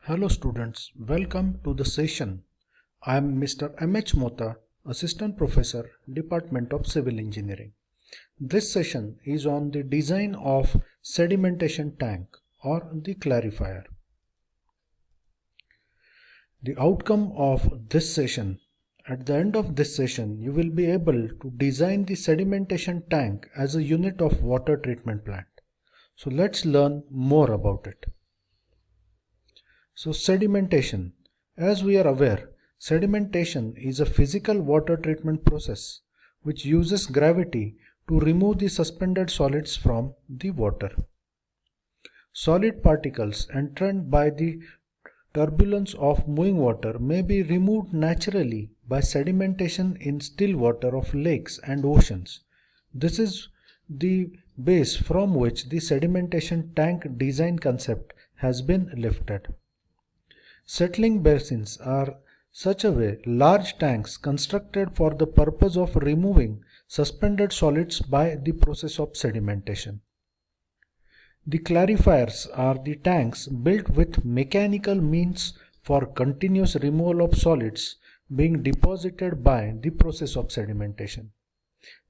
Hello students, welcome to the session. I am Mr. M.H. Mota, Assistant Professor, Department of Civil Engineering. This session is on the design of sedimentation tank or the clarifier. The outcome of this session, at the end of this session, you will be able to design the sedimentation tank as a unit of water treatment plant. So let's learn more about it. So sedimentation. As we are aware, sedimentation is a physical water treatment process which uses gravity to remove the suspended solids from the water. Solid particles entrained by the turbulence of moving water may be removed naturally by sedimentation in still water of lakes and oceans. This is the base from which the sedimentation tank design concept has been lifted. Settling basins are such a way large tanks constructed for the purpose of removing suspended solids by the process of sedimentation. The clarifiers are the tanks built with mechanical means for continuous removal of solids being deposited by the process of sedimentation.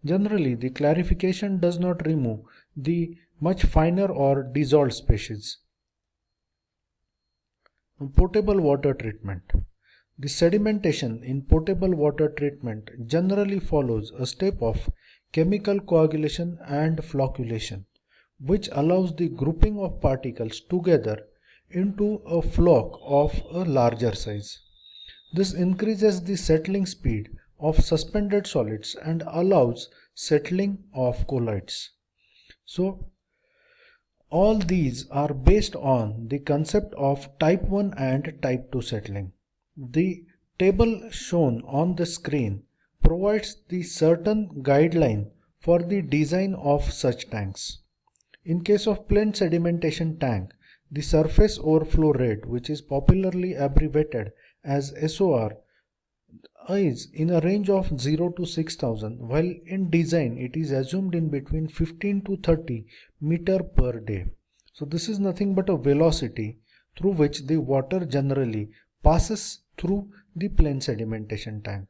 Generally, the clarification does not remove the much finer or dissolved species. Potable water treatment. The sedimentation in potable water treatment generally follows a step of chemical coagulation and flocculation, which allows the grouping of particles together into a flock of a larger size. This increases the settling speed of suspended solids and allows settling of colloids. So, all these are based on the concept of type 1 and type 2 settling. The table shown on the screen provides the certain guideline for the design of such tanks. In case of plain sedimentation tank, the surface overflow rate, which is popularly abbreviated as SOR, is in a range of 0 to 6000, while in design it is assumed in between 15 to 30 meter per day. So this is nothing but a velocity through which the water generally passes through the plain sedimentation tank.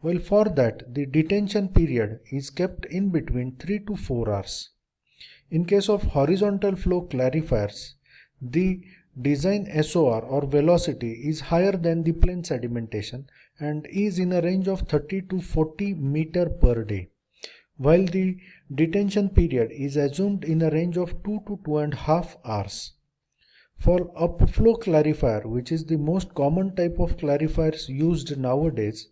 Well, for that the detention period is kept in between 3 to 4 hours. In case of horizontal flow clarifiers, the design SOR or velocity is higher than the plain sedimentation and is in a range of 30 to 40 meter per day, while the detention period is assumed in a range of 2 to 2.5 hours. For upflow clarifier, which is the most common type of clarifiers used nowadays,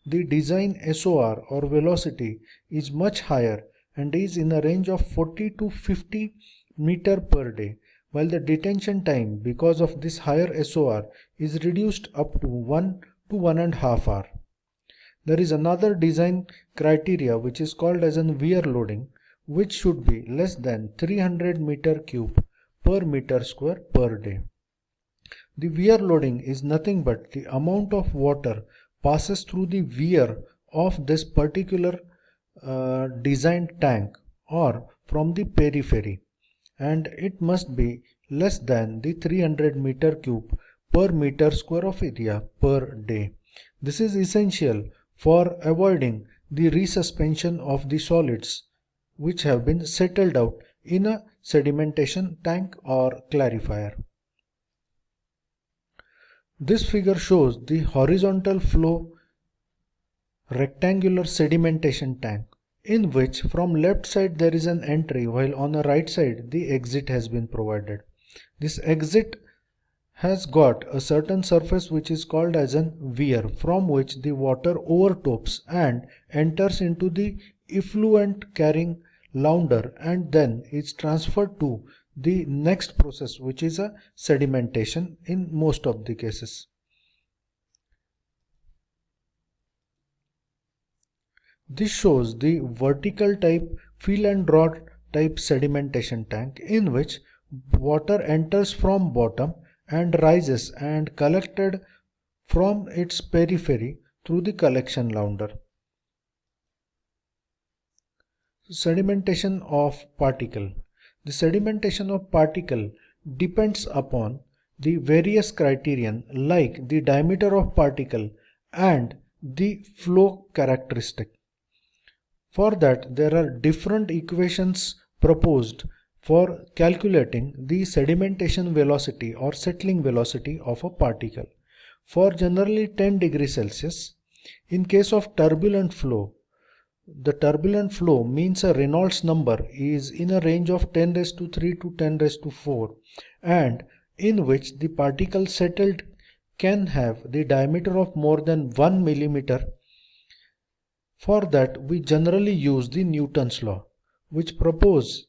the design SOR or velocity is much higher and is in a range of 40 to 50 meter per day, while the detention time because of this higher SOR is reduced up to 1 to 1.5 hour. There is another design criteria which is called as an weir loading, which should be less than 300 meter cube per meter square per day. The weir loading is nothing but the amount of water passes through the weir of this particular designed tank or from the periphery, and it must be less than the 300 meter cube per meter square of area per day. This is essential for avoiding the resuspension of the solids which have been settled out in a sedimentation tank or clarifier. This figure shows the horizontal flow rectangular sedimentation tank, in which from left side there is an entry while on the right side the exit has been provided. This exit has got a certain surface which is called as an weir, from which the water overtops and enters into the effluent carrying launder and then is transferred to the next process, which is a sedimentation in most of the cases. This shows the vertical type fill and draw type sedimentation tank, in which water enters from bottom and rises and collected from its periphery through the collection launder. Sedimentation of particle. The sedimentation of particle depends upon the various criterion like the diameter of particle and the flow characteristic. For that, there are different equations proposed for calculating the sedimentation velocity or settling velocity of a particle. For generally 10 degrees Celsius, in case of turbulent flow, the turbulent flow means a Reynolds number is in a range of 10 raised to 3 to 10 raised to 4, and in which the particle settled can have the diameter of more than 1 millimeter. For that, we generally use the Newton's law, which proposes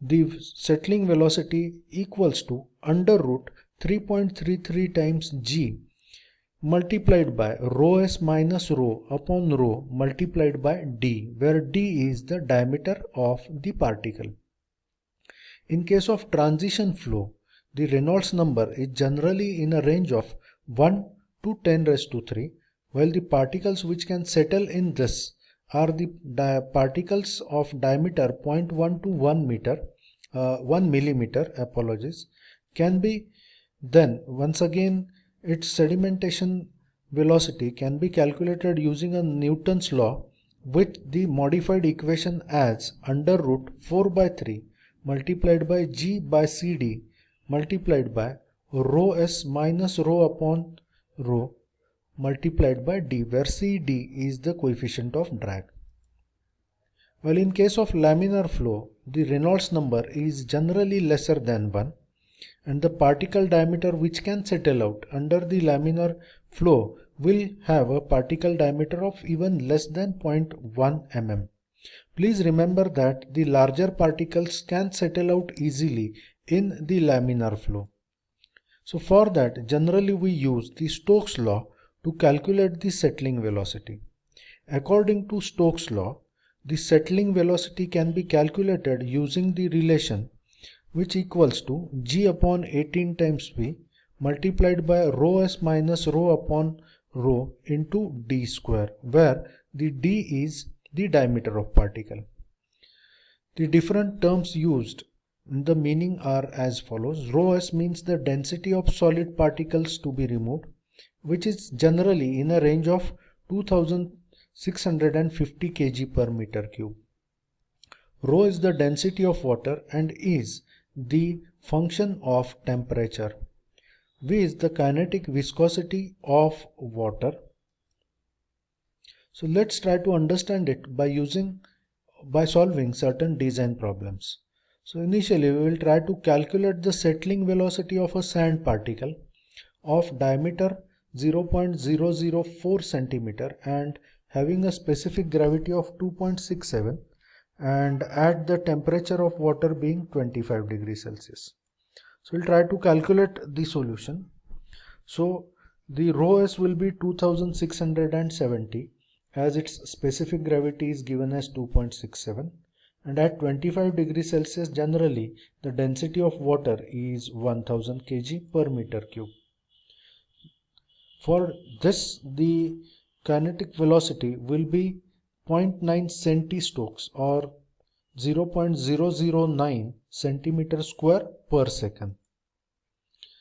the settling velocity equals to under root 3.33 times g multiplied by rho s minus rho upon rho multiplied by d, where d is the diameter of the particle. In case of transition flow, the Reynolds number is generally in a range of 1 to 10 raised to 3, while the particles which can settle in this are the particles of diameter 0.1 to 1 millimeter, can be then once again its sedimentation velocity can be calculated using a Newton's law with the modified equation as under root 4 by 3 multiplied by g by cd multiplied by rho s minus rho upon rho multiplied by d, where cd is the coefficient of drag. Well, in case of laminar flow, the Reynolds number is generally lesser than 1, and the particle diameter which can settle out under the laminar flow will have a particle diameter of even less than 0.1 mm. Please remember that the larger particles can settle out easily in the laminar flow. So for that, generally we use the Stokes law to calculate the settling velocity. According to Stokes law, the settling velocity can be calculated using the relation which equals to g upon 18 times v multiplied by rho s minus rho upon rho into d square, where the d is the diameter of particle. The different terms used in the meaning are as follows. Rho s means the density of solid particles to be removed, which is generally in a range of 2650 kg per meter cube. Rho is the density of water and is the function of temperature. V is the kinetic viscosity of water. So let's try to understand it by solving certain design problems. So initially we will try to calculate the settling velocity of a sand particle of diameter 0.004 centimeter and having a specific gravity of 2.67 and at the temperature of water being 25 degrees Celsius. So we'll try to calculate the solution. So the rho s will be 2670 as its specific gravity is given as 2.67, and at 25 degrees Celsius generally the density of water is 1000 kg per meter cube. For this, the kinetic velocity will be 0.9 centi-stokes or 0.009 centimeter square per second.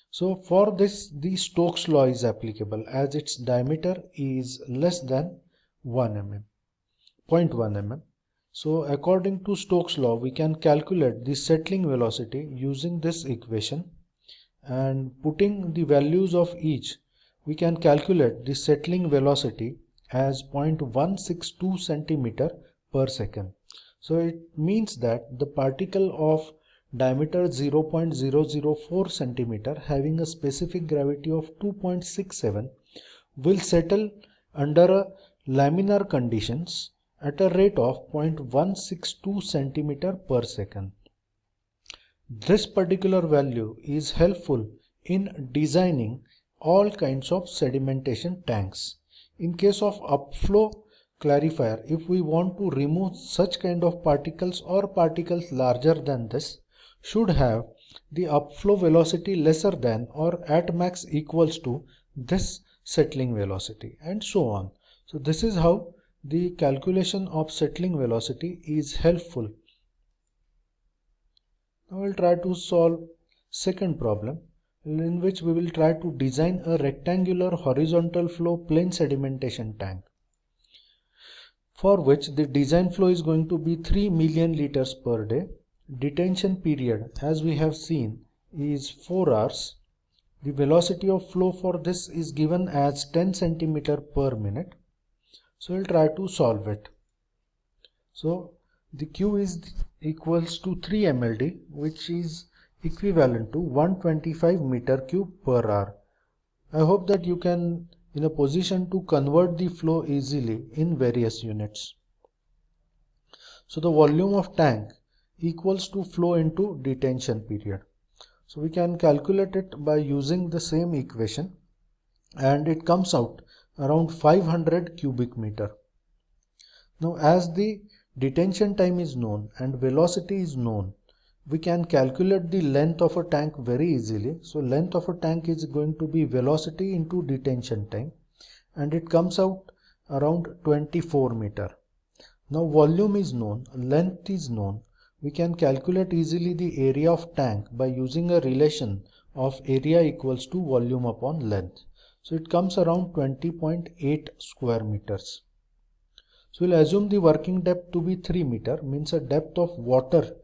So for this, the Stokes law is applicable as its diameter is less than 0.1 mm. So according to Stokes law, we can calculate the settling velocity using this equation, and putting the values of each, we can calculate the settling velocity as 0.162 centimeter per second. So it means that the particle of diameter 0.004 centimeter having a specific gravity of 2.67 will settle under laminar conditions at a rate of 0.162 centimeter per second. This particular value is helpful in designing all kinds of sedimentation tanks. In case of upflow clarifier, if we want to remove such kind of particles or particles larger than this, should have the upflow velocity lesser than or at max equals to this settling velocity, and so on. So this is how the calculation of settling velocity is helpful. Now we'll try to solve second problem, in which we will try to design a rectangular horizontal flow plain sedimentation tank, for which the design flow is going to be 3 million liters per day. Detention period, as we have seen, is 4 hours. The velocity of flow for this is given as 10 centimeter per minute. So we'll try to solve it. So the Q is equals to 3 mld, which is equivalent to 125 meter cube per hour. I hope that you can in a position to convert the flow easily in various units. So the volume of tank equals to flow into detention period. So we can calculate it by using the same equation, and it comes out around 500 cubic meter. Now as the detention time is known and velocity is known, we can calculate the length of a tank very easily. So length of a tank is going to be velocity into detention time, and it comes out around 24 meter. Now volume is known, length is known. We can calculate easily the area of tank by using a relation of area equals to volume upon length. So it comes around 20.8 square meters. So we'll assume the working depth to be 3 meter, means a depth of water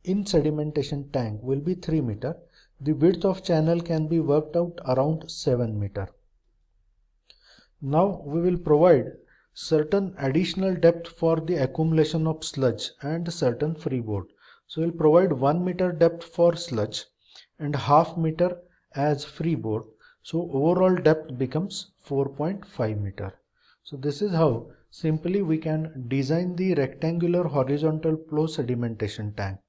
in sedimentation tank will be 3 meter. The width of channel can be worked out around 7 meter. Now we will provide certain additional depth for the accumulation of sludge and certain freeboard. So we'll provide 1 meter depth for sludge and half meter as freeboard. So overall depth becomes 4.5 meter. So this is how simply we can design the rectangular horizontal flow sedimentation tank.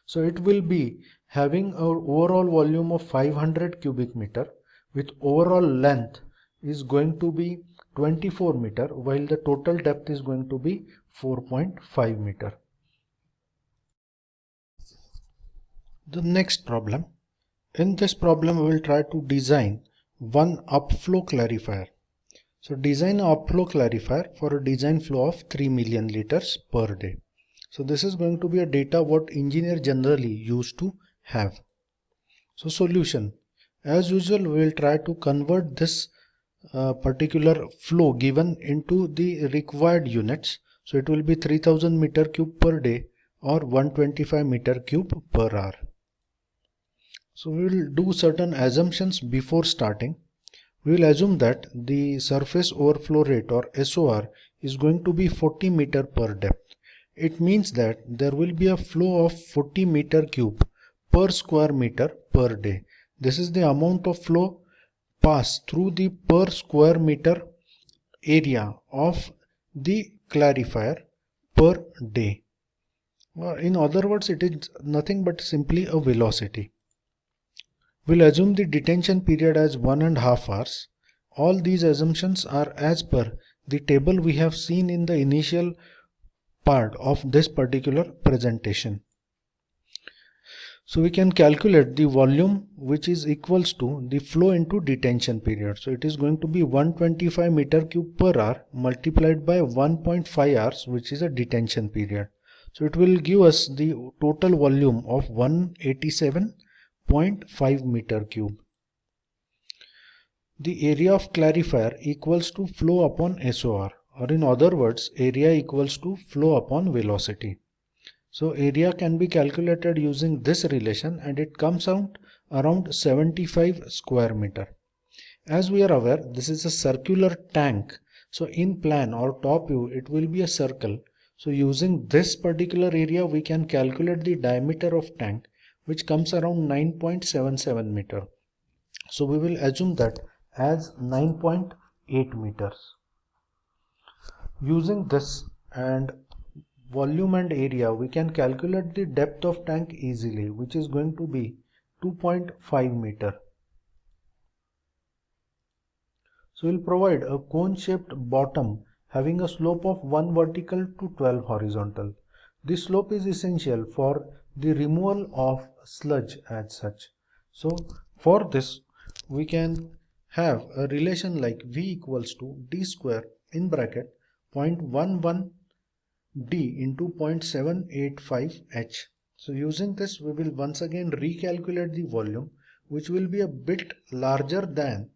So it will be having our overall volume of 500 cubic meter with overall length is going to be 24 meter, while the total depth is going to be 4.5 meter. The next problem. In this problem we will try to design one upflow clarifier. So design an upflow clarifier for a design flow of 3 million liters per day. So this is going to be a data what engineer generally used to have. So solution. As usual, we will try to convert this particular flow given into the required units. So it will be 3000 meter cube per day or 125 meter cube per hour. So we will do certain assumptions before starting. We will assume that the surface overflow rate or SOR is going to be 40 meter per depth. It means that there will be a flow of 40 meter cube per square meter per day. This is the amount of flow passed through the per square meter area of the clarifier per day. In other words, it is nothing but simply a velocity. We'll assume the detention period as 1.5 hours. All these assumptions are as per the table we have seen in the initial part of this particular presentation. So we can calculate the volume, which is equals to the flow into detention period. So it is going to be 125 meter cube per hour multiplied by 1.5 hours, which is a detention period. So it will give us the total volume of 187.5 meter cube. The area of clarifier equals to flow upon SOR, or in other words, area equals to flow upon velocity. So area can be calculated using this relation, and it comes out around 75 square meter. As we are aware, this is a circular tank. So in plan or top view, it will be a circle. So using this particular area, we can calculate the diameter of tank, which comes around 9.77 meter. So we will assume that as 9.8 meters. Using this and volume and area, we can calculate the depth of tank easily, which is going to be 2.5 meter. So we'll provide a cone shaped bottom having a slope of 1 vertical to 12 horizontal. This slope is essential for the removal of sludge as such. So for this we can have a relation like V equals to d square in bracket 0.11 d into 0.785 h. So using this we will once again recalculate the volume, which will be a bit larger than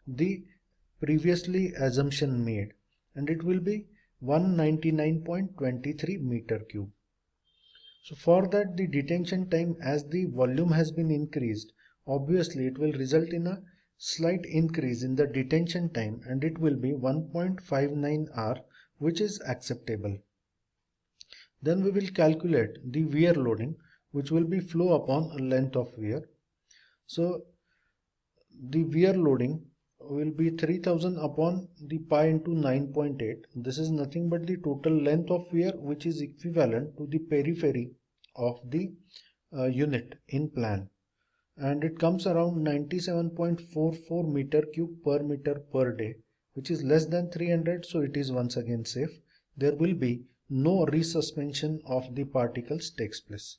the previously assumption made, and it will be 199.23 meter cube. So for that, the detention time, as the volume has been increased, obviously it will result in a slight increase in the detention time, and it will be 1.59 hour, which is acceptable. Then we will calculate the wear loading, which will be flow upon a length of wear. So the wear loading will be 3000 upon the pi into 9.8. This is nothing but the total length of wear, which is equivalent to the periphery of the unit in plan, and it comes around 97.44 meter cube per meter per day, which is less than 300, so it is once again safe. There will be no resuspension of the particles takes place.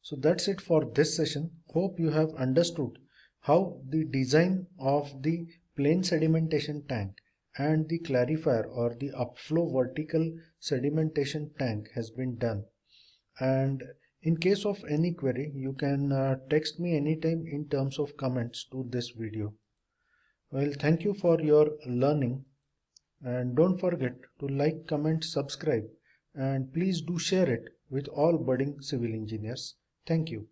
So that's it for this session. Hope you have understood how the design of the plain sedimentation tank and the clarifier or the upflow vertical sedimentation tank has been done. And in case of any query, you can text me anytime in terms of comments to this video. Well, thank you for your learning, and don't forget to like, comment, subscribe, and please do share it with all budding civil engineers. Thank you.